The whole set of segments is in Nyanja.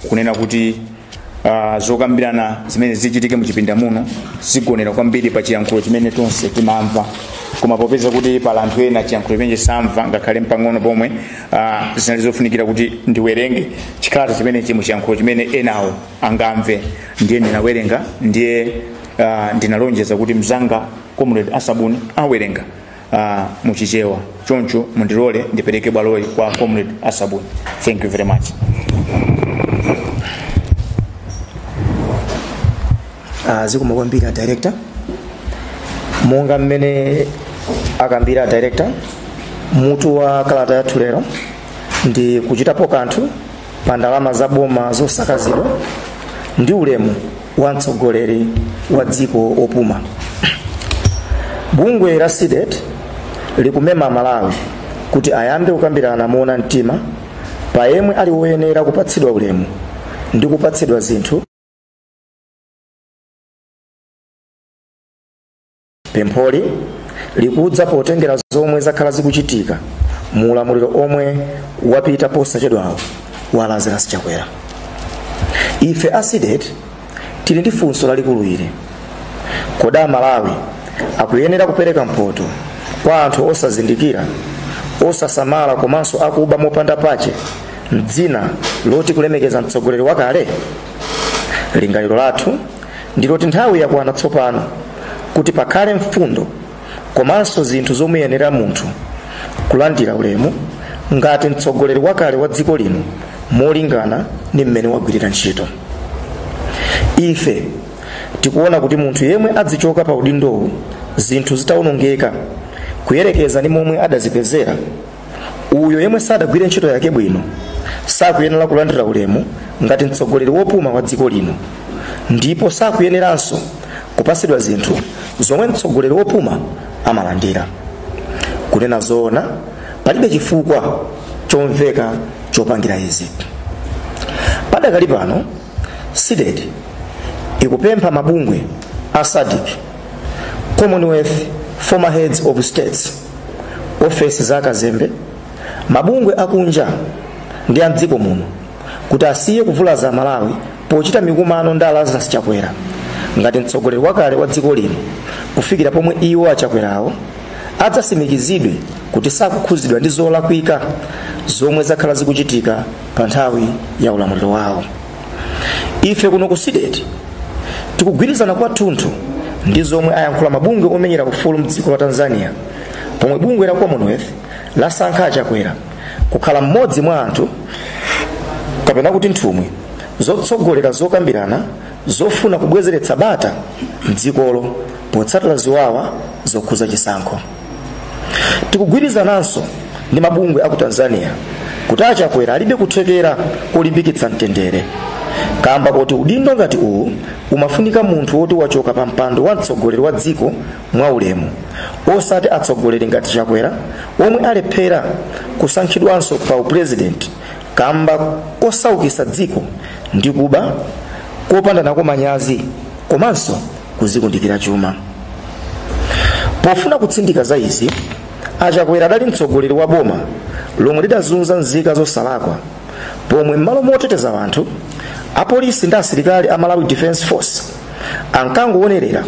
kunena kuti zokambirana zimene zichitike mu chipinda muno zigonera kwambiri pa chiyankhulo chimene tonse timamva, koma popeza kuti pala anthu ena chiyankhulo chimene samva ngakhale mpang'ono pomwe zinali zofunikira kuti ndiwerenge chikalata chimene chili mu chiyankhulo chimene enawo angamve, ndiye ndinawerenga, ndiye ndinalonjeza kuti mzanga Comrade Asabuni awerenga muchichewa. Choncho mundilole ndipereke bwaloli kwa Comrade Asabuni. Thank you very much. Zikomo kwambiri director. Monga mmene akambira director, mutu wa kalata yathu lero ndi kuchitapo kanthu pa ndalama za boma zosakazidwa ndi ulemu wa mtsogoleri wa dziko opuma. Bungwe la SIDET likumema Malawi kuti ayambe kukambirana moona mtima pa yemwe ali woyenera kupatsidwa ulemu ndi kupatsidwa zinthu. Pempholi likudza potengera zomwe zakhala zikuchitika mu ulamuliro omwe wapita posachedwawo wa Lazarus Chakwera. Ife a SIDET tili ndi funso lalikulu ili: kodi Malawi akuyenera kupereka mpoto kwa anthu osazindikira, osasamala komanso akuba mopanda pache mdzina loti kulemekeza mtsogoleri wakale? Lingaliro lathu ndiloti nthawi yakwana tsopano kuti pakhale mfundo komanso zinthu zomuyenera munthu kulandira ulemu ngati mtsogoleri wakale wa dziko lino molingana ndi mmene wagwirira ntchito. Ife tikuona kuti munthu yemwe adzichoka pa udindowu zinthu zitawonongeka kuyerekeza ndi momwe adazipezera, uyo yemwe sadagwire ntchito yake bwino sakuyenera kulandira ulemu ngati mtsogoleri wopuma wa dziko lino, ndipo sakuyeneranso kupasidwa zinthu zomwe mtsogoleri wopuma amalandira. Kunena zoona, palibe chifukwa chomveka chopangira izi. Padakali pano SIDET ikupempha mabungwe a SADC, Commonwealth, former heads of states, ofesi za kazembe, mabungwe akunja ndi a mdziko muno kuti asiye kuvulaza Malawi pochita mikumano ndi Lazarus Chakwera ngati mtsogoleri wakale wa dziko lino kufikira pomwe iwo achakwerawo adzasimikizidwe kuti sakukhuzidwa ndi zolakwika zomwe zakhala zikuchitika pa nthawi ya ulamuliro wawo. Ife kuno ku SIDET tikugwirizana kwathunthu ndi zomwe ayankhula mabungwe omenyera ufulu mdziko la Tanzania, pomwe bungwe la Commonwealth lasankha Chakwera kukhala mmodzi mwa anthu kapena kuti nthumwi zotsogolera zokambirana zofuna kubwezeretsa bata mdzikolo potsatira ziwawa zokhuza chisankho. Tikugwirizananso ndi mabungwe aku Tanzania kuti Chakwera alibe kuthekera kulimbikitsa mtendere, kamba kuti udindo ngati uwu umafunika munthu woti wachoka pa mpando wa mtsogoleri wa dziko mwa ulemu, osati atsogoleri ngati Chakwera omwe alephera kusankhidwanso pa upresident kamba kosaukisa dziko ndi kuba kopanda nako manyazi komanso kuzikundikira chuma. Pofuna kutsindika za izi, Chakwera adali mtsogoleri wa boma lomwe lidazunza nzika zosalakwa, pomwe m'malo moteteza anthu apolisi ndi asilikali a Malawi Defense Force ankangoonerera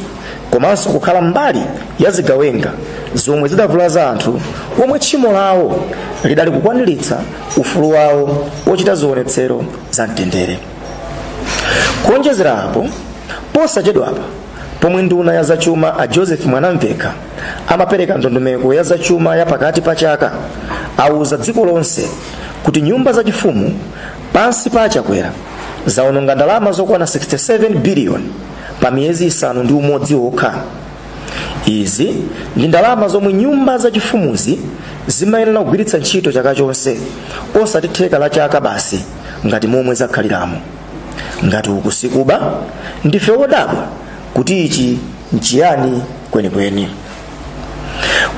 komanso kukhala mbali ya zigawenga zomwe zidavulaza anthu omwe tchimo lawo lidali kukwaniritsa ufulu wawo wochita zionetsero za mtendere. Kuonjezera apo, posachedwapa pomwe nduna ya zachuma a Joseph Mwanamveka amapereka ndondomeko ya zachuma ya pakati pa chaka, auza dziko lonse kuti nyumba zachifumu pansi pa Chakwera zaononga ndalama zokwana 67 billion pa miyezi 6 okha. Izi ndi ndalama zomwe nyumba zachifumuzi zimayenera kugwiritsa ntchito chaka chonse, osati theka la chaka basi ngati momwe zakhaliramo. Ngati ukusikuba, ndife wodabwa kuti ichi nchiyani kwenikweni.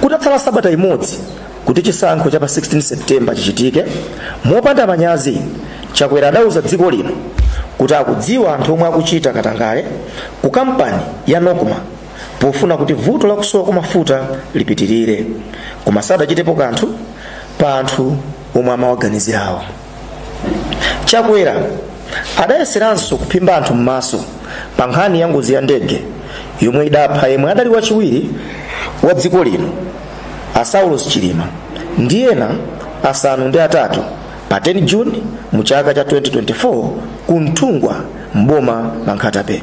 Kutatsala sabata imodzi kuti chisankho cha pa 16 September chichitike, mopanda manyazi Chakwera adauza dziko lino kuti akudziwa anthu omwe akuchita katangale ku kampani ya Nokma pofuna kuti vuto la kusowa kwa mafuta lipitirire, koma sadachitepo kanthu pa anthu omwe amawaganizirawo. Chakwera adayeseranso kuphimba anthu m'maso pa nkhani ya ngozi ya ndege yomwe idapha yemwe adali wachiwiri wa dziko lino Saulos Chilima ndi ena asanu ndi atatu pa 10 Juni mu chaka cha 2024 ku Mthungwa mboma la Nkhatabe.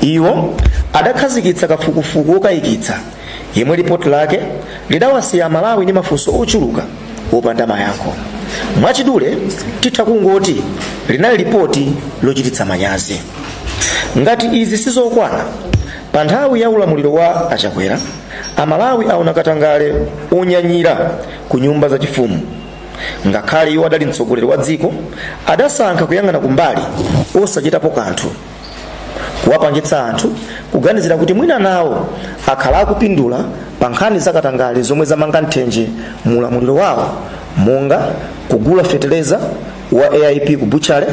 Iwo adakhazikitsa kafukufuku okayikitsa yemwe ripoti lake lidawasiya Malawi ndi mafunso ochuluka opanda mayankho. Mwachidule titha kungoti linali ripoti lochititsa manyazi. Ngati izi sizokwana, pa nthawi ya ulamuliro wa Achakwera, Amalawi aona katangale onyanyira ku nyumba za chifumu. Ngakhale iwo adali mtsogoleri wa dziko, adasankha kuyang'ana kumbali osachitapo kanthu, kuwapangitsa anthu kuganizira kuti mwina nawo akhala akupindula pa nkhani za katangale zomwe zamanga nthenje mu ulamuliro wawo, monga kugula feteleza wa AIP ku Buchale,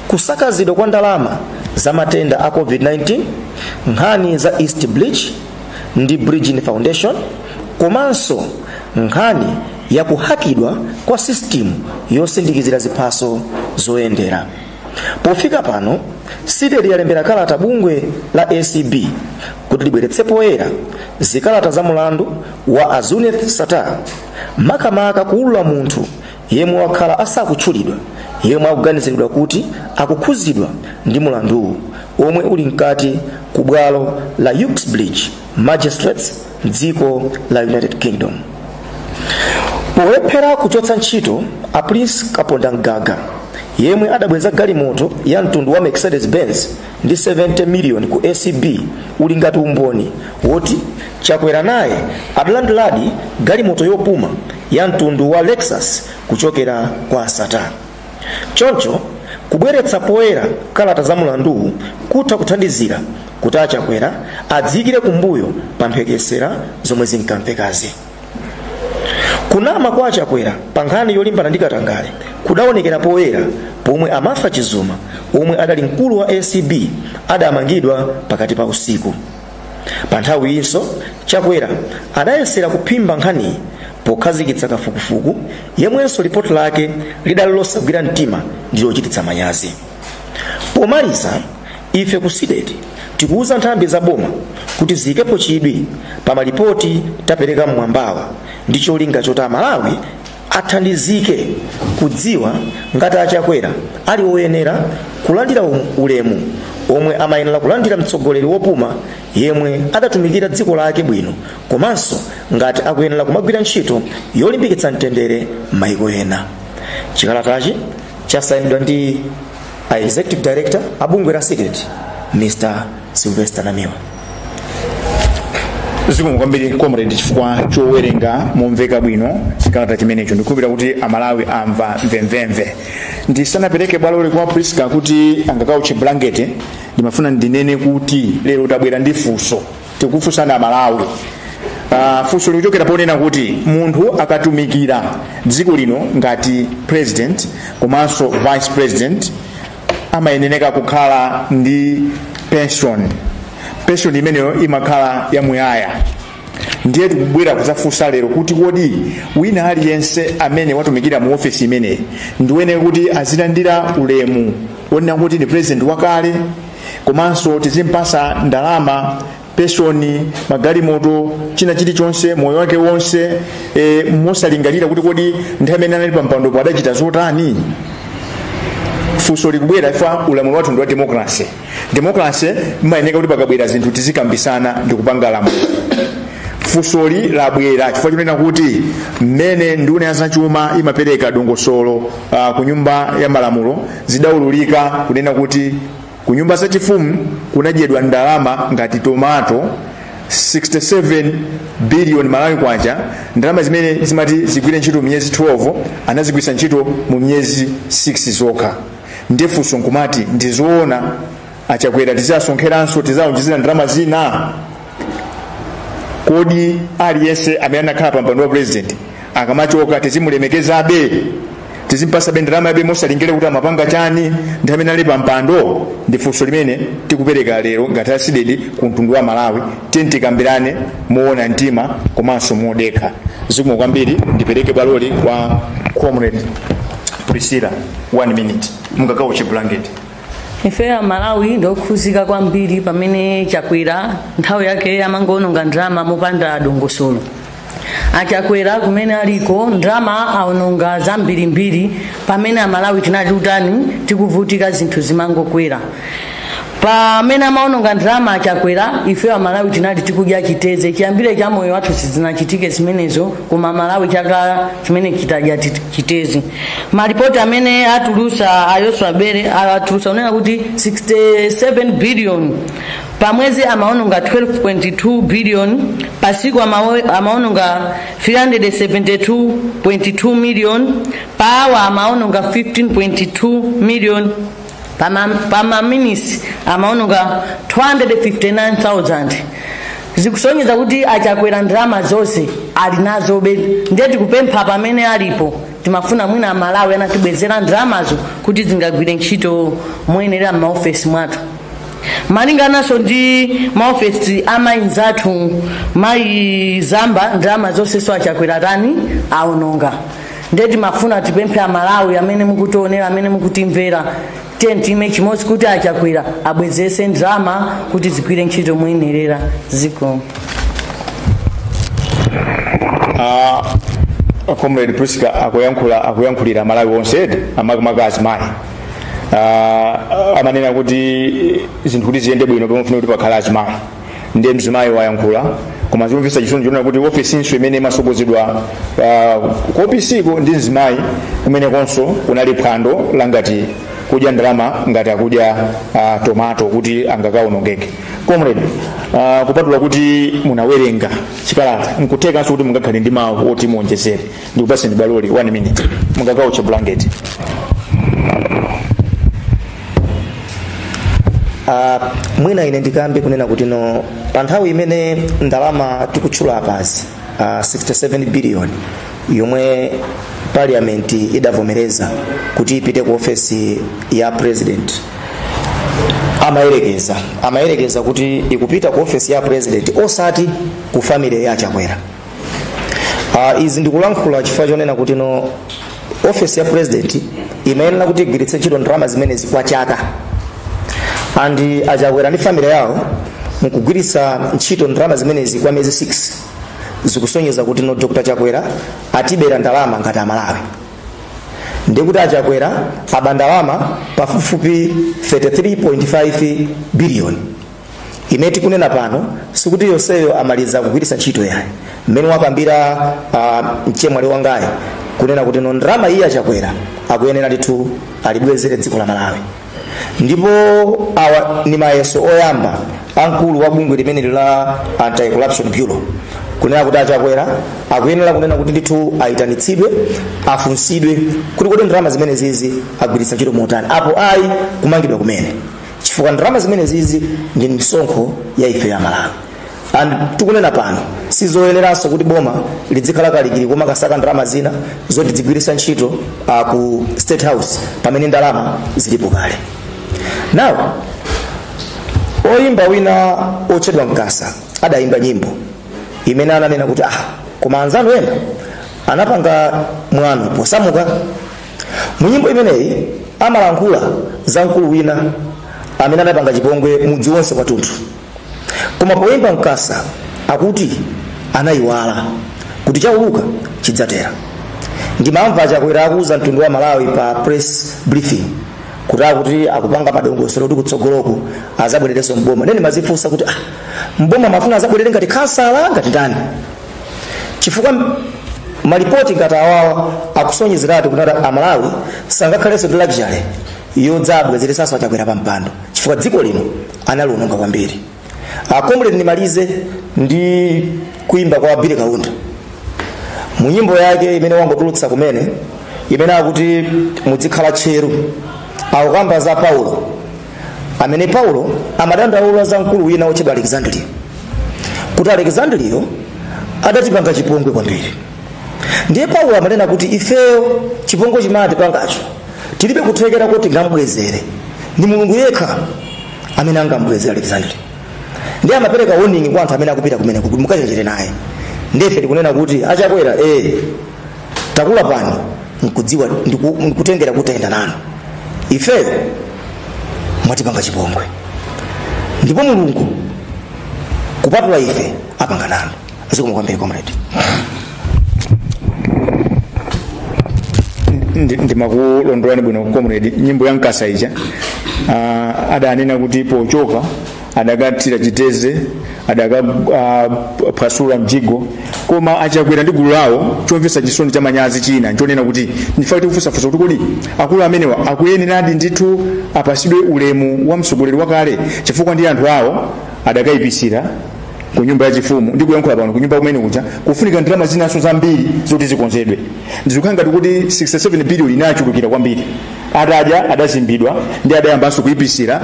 kusakazidwa kwa ndalama za matenda a COVID-19, nkhani za East Bleach ndi Bridging Foundation, komanso nkhani ya kuhakidwa kwa system yosindikizira ziphaso zoyendera. Pofika pano, sideli yalembera kalata bungwe la ACB kuti libweretse poyera zikalata za mulandu wa Azuneth Satar, makamaka kuulula munthu yemwe wakhala asakutchulidwa yemwe akuganiziridwa kuti akukhuzidwa ndi mulanduwu omwe uli mkati ku bwalo la Uxbridge Magistrates m'dziko la United Kingdom. Polephera kuchotsa ntchito a Prince Kaponda Mgaga yemwe adabweza galimoto ya mtundu wa Mercedes Benz ndi 70 million ku ACB uli ngati umboni woti Chakwera naye adalandiladi galimoto yopuma ya mtundu wa Lexus kuchokera kwa Satar. Choncho kubweretsa poyera kalata za mulandu kutha kuthandizira kuti Chakwera adzikire kumbuyo pa mphekesera zomwe zinkamvekazi. Kunama kwa Chakwera pa nkhani yolimbana ndi katangale kudaonekera poyera pomwe Amafa Chizuma omwe adali mkulu wa ACB adamangidwa pakati pa usiku. Pa nthawi inso Chakwera adayesera kuphimba nkhani pokhazikitsa kafukufuku yemwenso ripoti lake lidali losagwira mtima ndi lochititsa manyazi. Pomaliza, ife ku sideti tikuuza nthambi za boma kuti zikepo chidwi pa malipoti tapereka mmwambawa ndi cholinga choti Amalawi athandizike kudziwa ngati Chakwera ali oyenera kulandira ulemu omwe amayenera kulandira mtsogoleri wopuma yemwe adatumikira dziko lake bwino, komanso ngati akuyenera kumagwira ntchito yolimbikitsa mtendere m'mayiko ena. Chikalatachi chasayinidwa ndi Executive Director abungwe la Sideti Mr. Sylvester Namiwa. Zikomo kwambiri comrade chifukwa chowerenga momveka bwino chikalata chimenecho. Ndikupira kuti Amalawi amva mvemvemve. Ndisanapereke bwalo kwa Priska kuti angakauche blanket, ndimafuna ndinene kuti lero tabwera ndi funso tikufunsana Amalawi. Funso likuchokera ponena kuti munthu akatumikira dziko lino ngati president komanso vice president amayenera kukhala ndi pension imeneyo imakhala yamuyaya. Ndiye tikubwera kuzafunsa lero kuti kodi wina aliyense amene watumikira mu office imeneyi ndiwene kuti azilandira ulemu wonena kuti ni president wakale, komanso tizimpasa ndalama, pension, magalimoto, china chilichonse moyo wake wonse mosalingalira kuti kodi nthawi imene anali pa mpando adachita zotani. Funso likubwera ifa ulamuliro wathu ndi wa democracy. Democracy imayenera kuti pakabwera zinthu tizikambisana ndi kupanga lamulo. Funsoli labwera chifukwa chonena kuti mmene nduna ya zachuma imapereka dongosolo ku nyumba ya malamulo zidaululika kunena kuti ku nyumba zachifumu kunadyedwa ndalama ngati tomato 67 billion Malawi kwacha, ndalama zimene zimati zigwire ntchito miyezi 12 anazigwisa ntchito mu miyezi 6 zokha. Ndiye funso nkumati ndizoona Achakwera tizasonkheranso tizaonjezera ndalama zina. Kodi aliyense amene anakhala pa mpando wa president akamachoka tizimulemekezabe, tizimpasa ndalama yabe mosalingire kuti amapanga chani ndi amene ali pa mpando? Ndi funso limene tikupereka lero ngati asidedi ku mtundu wa Malawi. Tikambirane moona mtima komanso modekha. Zikomo kwambiri. Ndipereke baloli kwa comrade Priscilla 1 minute. mungagawo chiblanket. Ife Malawi ndokhuzika kwambiri pamene Chakwera nthawi yake amangononga ndrama mopanda dongosolo. Achakwera kumene aliko ndrama aononga zambirimbiri pamene Malawi tinali utani tikuvutika zinthu zimangokwera. Pamene amaononga ndrama Achakwera ife Malawi tinali tikudya chiteze chiyambire cha moyo wathu sizinachitike zimenezo koma Malawi chaka chimene kitadya chitezi. Maripoti amene atulusa Ayoswa Bere atulusa unena kuti 67 billion pamwezi amaononga 12.2 billion pasiku amaononga 372.2 million pawa amaononga 15.2 million pama minutes amaononga 259,000 zikusonyeza kuti Achakwera ndrama zonse alinazo ndeti kupempha pamene alipo timafuna mwina Malawi anatibwezera ndramazo kuti zingagwire ntchito moyenera maofesi mwathu. Malinganaso ndi maofesi amainzathu mai zamba ndrama zonse so Achakwera tani aononga ndeti mafuna tipemphe Malawi amene mukutionera amene mukutimvera tentime chimodzi kuti Achakwera abwezese ndrama kuti zigwire ntchito moyenera ziko. Comrade Priska akuyankhulira Malawi onse amakazi mai amanena kuti zinthu kuti ziyende bwino pamafuna kuti pakhala azimayi ndiye mzimayi wayankhula koma zimvesa chisoni chonena kuti ofisinso imene imasogozedwa ku ofisiko ndi mzimayi kumene konso kunali phwando langati kudya ndalama ngati akudya tomato kuti angakaonongeke. Comrade, kupatula kuti munawerenga chikalata nkuthekanso kuti mungakhale ndi mawu oti muonjezere ndikupaseni baloli 1 minute mungagawo cha blanket. Mwina ine ndikambe kunena kuti no pa nthawi imene ndalama tikutchula apazi 67 billion yomwe parliament idavomereza kuti ipite ku ofesi ya president amayerekeza kuti ikupita ku ofesi ya president osati ku family ya Chakwera. Izi ndikulankhula chifukwa chonena kuti no ofesi ya president imayenera kuti igwiritse ntchito ndalama zimenezi kwa chaka andi Achakwera ndi family yawo mukugwiritsa ntchito ndalama zimenezi kwa miyezi 6 zikusonyeza kuti no Dr. Chakwera atibera ndalama ngati Amalawi ndikuti Achakwera aba ndalama pafupifupi 33.5 billion imene tikunena pano sikuti yonseyo amaliza kugwiritsa ntchito yayi mmene wakambira mchemwali wangayi kunena kuti no ndalama iyi Achakwera akuyenera ndithu alibwezere dziko la Malawi. Ndipo awa ni mayeso oyamba ankulu wa bungwe limene la Anti-Corruption Bureau kunena kuti Achakwera akuyenera kunena kuti ndithu aitanitsidwe afunsidwe kuti kodi ndalama zimene zizi agwiritsa ntchito motani apo ayi kumangidwa kumene chifukwa ndalama zimene zizi ndi misonkho ya ife ya Malawi. And tikunena pano sizoyeneranso kuti boma lidzikhala kalikili koma kasaka ndalama zina zoti zigwiritsa ntchito ku State House pamene ndalama zilipo kale. Now oyimba wina otchedwa Mkasa adayimba nyimbo imene ananena kuti koma anzanu ena anapanga mwano posamuka. Mu nyimbo imeneyi amalankhula za mkulu wina amene anapanga chipongwe mudzi wonse kwathunthu koma poyimba Mkasa akuti anayiwala kuti chauluka chidzatera. Ndimamva Achakwera akuuza mtundu wa Malawi pa press briefing kuti akupanga madongosolo kuti kutsogoloko azabwererenso mboma. Nene mazifunsa kuti mboma mafuna azabwerere ngati kansala ngati ndani chifukwa malipoti ngati awawa akusonyezeratu kuti Amalawi sangakhalenso ndi luxury yodzabwezeresanso Achakwera pa mpando chifukwa dziko lino analiononga kwambiri. Comrade nimalize ndi kuimba kwa Billy Kaunda mu nyimbo yake imene wangotulutsa kumene imene akuti mudzikhala tcheru akukamba za Paulo amene Paulo amadandaula za mkulu wina otchedwa Alexandria kuti Alexandria adatipanga chipongwe kwambiri. Ndiye Paulo amanena kuti ifeyo chipongwe chimati pangacho tilibe kuthekera kuti ngambwezere ndi Mulungu yekha amene angambwezere Alexandria. Ndiye amapereka warning kwa anthu amene akupita kumene kuti mukachenjere naye. Ndefe tikunena kuti Achakwera takula pano nkudziwa ndikutengera kutenda nanu ife mwatipanga chipongwe ndipo mulungu kupatula ife apanga nanu. Zikomo kwambiri comrade. Ndimakulondolani bwino comrade, nyimbo ya Nkasa ija adanena kuti pochoka adakatira chiteze adakapasula mjigo koma achakwera ndi gulu lawo chomvesa chisoni cha manyazi china nchonena kuti ndifati kufusafusa kuti kodi akulu amenewa akuyeneradi ndithu apasidwe ulemu wa mtsogoleri wakale chifukwa ndi anthu awo adakayipisira ku nyumba ya chifumu ndi kuyankhula pano ku nyumba kumene kuja kufunika ndalama zinaso zambiri zoti zikonzedwe. Ndizikhala ngati kuti 67 billion inachulukira kwambiri. Adadya adazimbidwa ndi adayambanso kuyipisira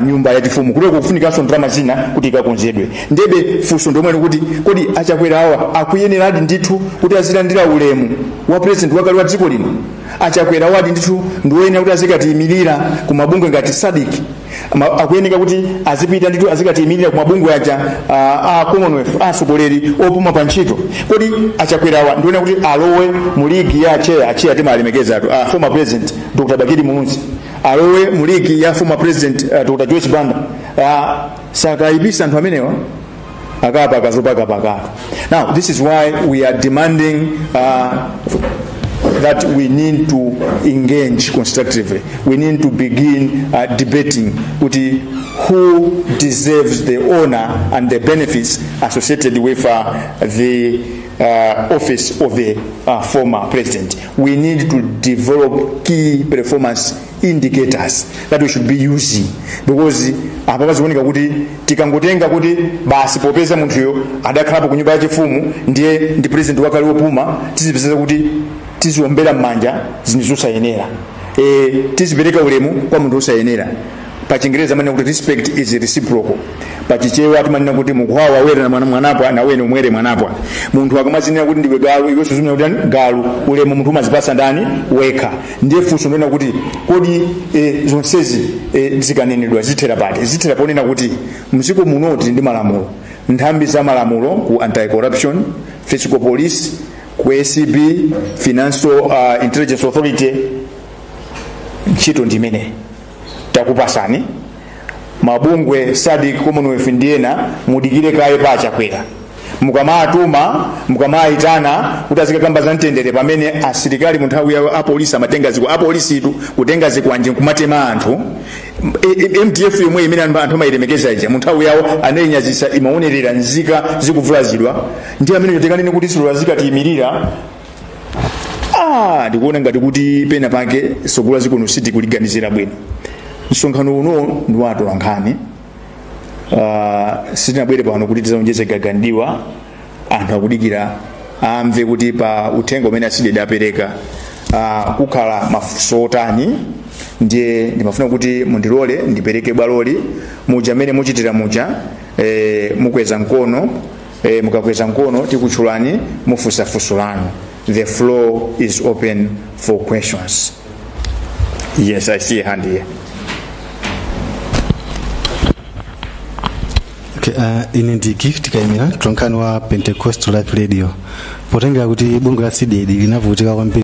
nyumba ya chifumu kuti kufunikanso ndalama zina kuti ikakonzedwe. Ndebe funso ndomwe kuti kodi achakwera awa akuyeneradi ndithu kuti azilandira ulemu wa president wakale wa dziko lino. Achakwera wadi ndithu ndiwoyenera kuti azikatiyimirira ku mabungwe ngati SADC. Akuyeneka kuti azipita ndithu azikatiyimirira ku mabungwe aja a Commonwealth atsogoleri opuma pa ntchito. Kodi achakwera awa ndiwoyenera kuti alowe mu ligi ya chair timalemekeza former president Dr. Bakiri Mulunzi, alowe mu ligi ya former president Dr. Joyce Banda. Sakayipisa anthu amenewa akapa akazopaka pakato. Now this is why we are demanding that we need to engage constructively. We need to begin debating who deserves the honor and the benefits associated with the office of the former president. We need to develop key performance indicators that we should be using, because apapa zikuoneka kuti tikangotenga kuti basi popeza munthuyo adakhalapo ku nyumba ya chifumu ndiye ndi president wakale wopuma, tizipeza kuti tiziombera m'manja zinthu zosayenera, tizipereka ulemu kwa munthu osayenera. Pa Chingereza manena kuti respect is reciprocal. Pa Chichewa timanena kuti mukuhawa wera na mwanapwa na wene umwere mwanapwa. Munthu akamazinena kuti ndiwe galu iwenso zimene kuti galu ulemu munthu umazipasa ndani wekha. Ndiye funso ndona kuti kodi zonsezi zikanenedwa zithera pati. Zithera ponena kuti mdziko munoti ndi malamulo. Nthambi za malamulo ku anti-corruption, fiscal police, ku ACB, Financial Intelligence Authority, ntchito ndimene takupasani mabungwe SADC Commonwealth ndiena mudikire kaye pa achakwera mukamatuma mukamayitana kuti azikakamba za mtendere pamene asilikali mu nthawi ya apolisi amatenga ziko apolisi tu kutenga zikwanje kumatema anthu MTF yomwe imene anthu amayilemekeza ija mu nthawi yawo anayinyazisa imaonerera nzika zikuvulazidwa ndi amene yotekanene kuti silo zikatiyimirira. Ndikuona ngati kuti pena pake sogula zikono siti kuliganizira bwino. Msonkhano uno ndi watola nkhani. Sitinabwere pano kuti tizaonjeze gagandiwa anthu akudikira amve kuti pa uthenga umene asidi dapereka kukhala mafunso otani. Ndiye ndimafuna kuti mundilole ndipereke bwaloli muja amene muchitira muja mukweza mkono mukakweza mkono tikutchulani mufunsa funso lanu. The floor is open for questions. Yes, I see a hand here. Okay, ine ndi Gift Kaimira, mtolankhani wa Pentecostal Life Radio. Potengera kuti bungwe la CDD linavutika kwambiri